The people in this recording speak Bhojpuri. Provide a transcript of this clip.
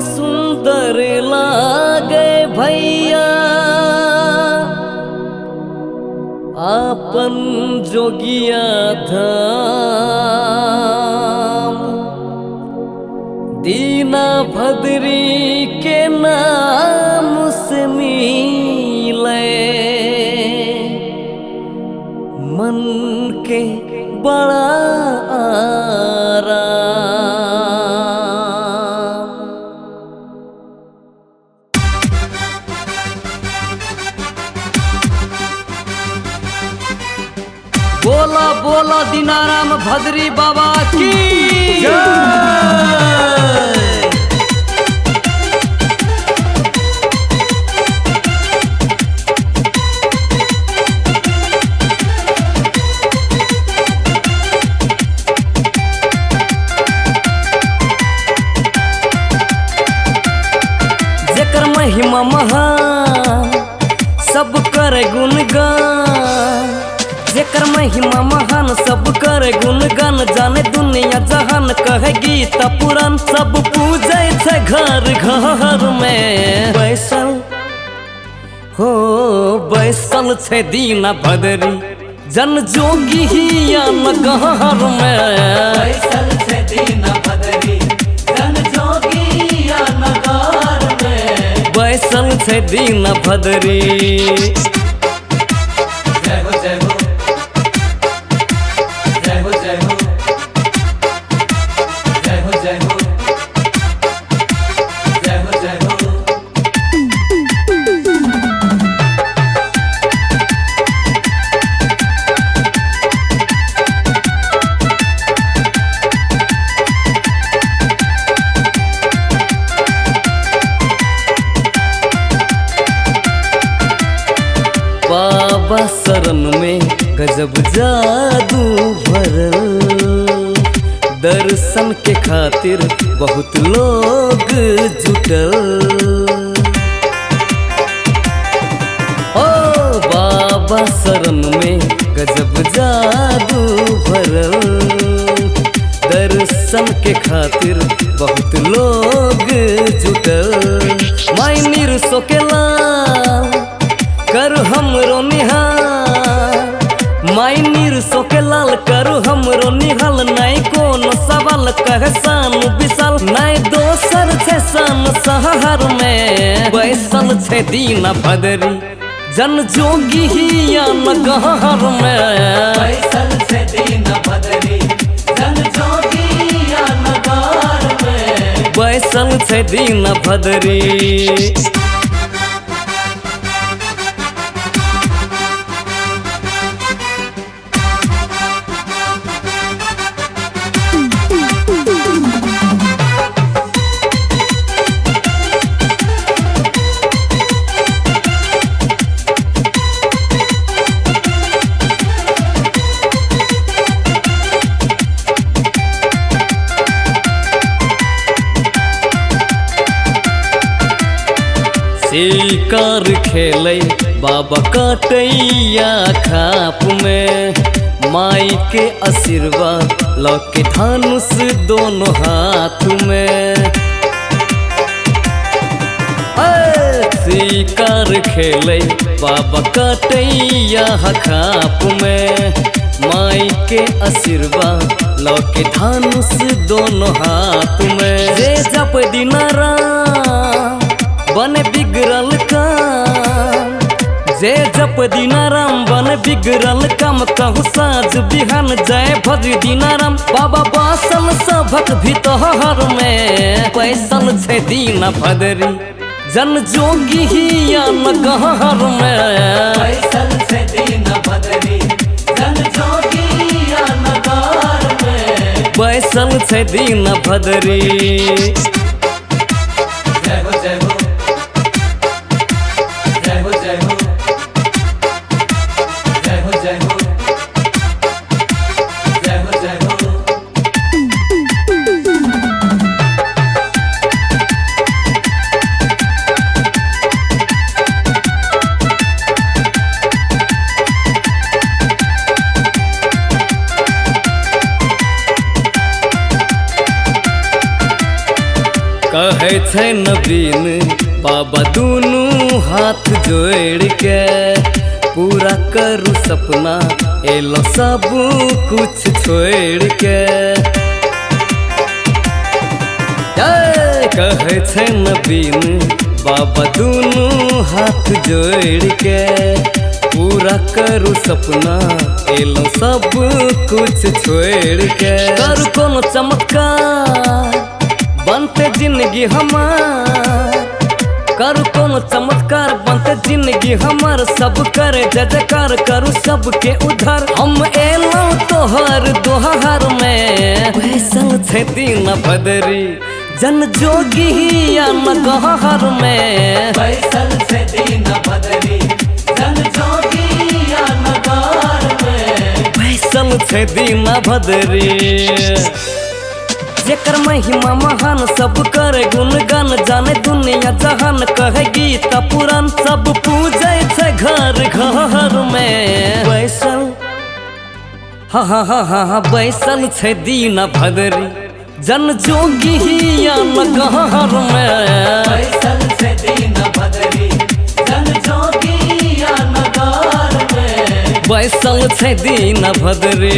सुंदर लागे भैया आपन जोगिया धाम। दीना भद्री के नाम से मिले मन के बड़ा आराम। बोला बोला दीनाराम भद्री बाबा की जय। महिमा महान सब कर गुणगान, जेकर महिमा महान सब कर गुणगान। जाने दुनिया जहान कहे गीता पुराण, सब पूजे छे घर घर में बैसल हो बैसल छे दीना भद्री जन जोगी हिया नगर में बैसल छे दीना भद्री जन जोगी हिया नगर में बैसल छे दीना भद्री। जय हो जय हो जय हो जय हो जय हो जय हो जय हो जय हो। बाबा शरण में गजब जादू भरल, दर्शन के खातिर बहुत लोग जुटल। ओ बाबा शरण में गजब जादू भरल, दर्शन के खातिर बहुत लोग जुटल। माई निरसो के लाल कर हमरो निहाल, माई निरसो के लाल कर हमरो निहाल। नहीं कोनो सवाल कहे शान विशाल, नहीं दोसर छे शान शहर में बैसल छे दीना भद्री जन जोगी हिया नगर में बैसल छे दीना भद्री जन जोगी हिया नगर में बैसल छे दीना भद्री। शिकार खेले बाबा काटैया खाप में, माई के आशीर्वाद लौके धनुष दोनों हाथ में। शिकार खेले बाबा काटैया खाप में, माई के आशीर्वाद लौके धनुष दोनों हाथ में। जे जप दीनाराम बने बिगड़ल काम, जे जप दीनाराम बने बिगड़ल काम। कहूँ साँझ बिहान जय भद्री दीनाराम, बाबा बासल सभक भीतर में बैसल छे दीना भद्री जन जोगी हिया नगर में बैसल छे दीना भद्री जन जोगी हिया नगर में बैसल छे दीना भद्री। जय हो जय हो जय हो जय हो जय हो जय हो जय हो जय हो। कहे छै नवीन बाबा दुनू हाथ जोड़ के पूरा करू सपना एलो सब कुछ छोड़ के। कहे छै नवीन बाबा दुनू हाथ जोड़ के पूरा करू सपना एलो सब कुछ छोड़ के। करू कोनो चमत्कार बनते जिंदगी हमार, करू कोनो चमत्कार बनते जिंदगी हमार। सब करे जय जयकार करू सबके उधार। हम एलो तोहर दोहार में बैसल छै दीन बदरी जन जोगी या नगहर में। बैसल छै दीन बदरी जन जोगी या नगहर में। बैसल छै दीन बदरी जेकर महिमा महान सब करे गुणगान। जाने दुनिया जहान कहे गीता पुराण सब पूजे छै घर घर में। बैसल हा बैसल छै दीन बदरी जन जोगी या नगहर में। बैसल छै दीन बदरी जन जोगी या नगहर में। बैसल छै दीन बदरी।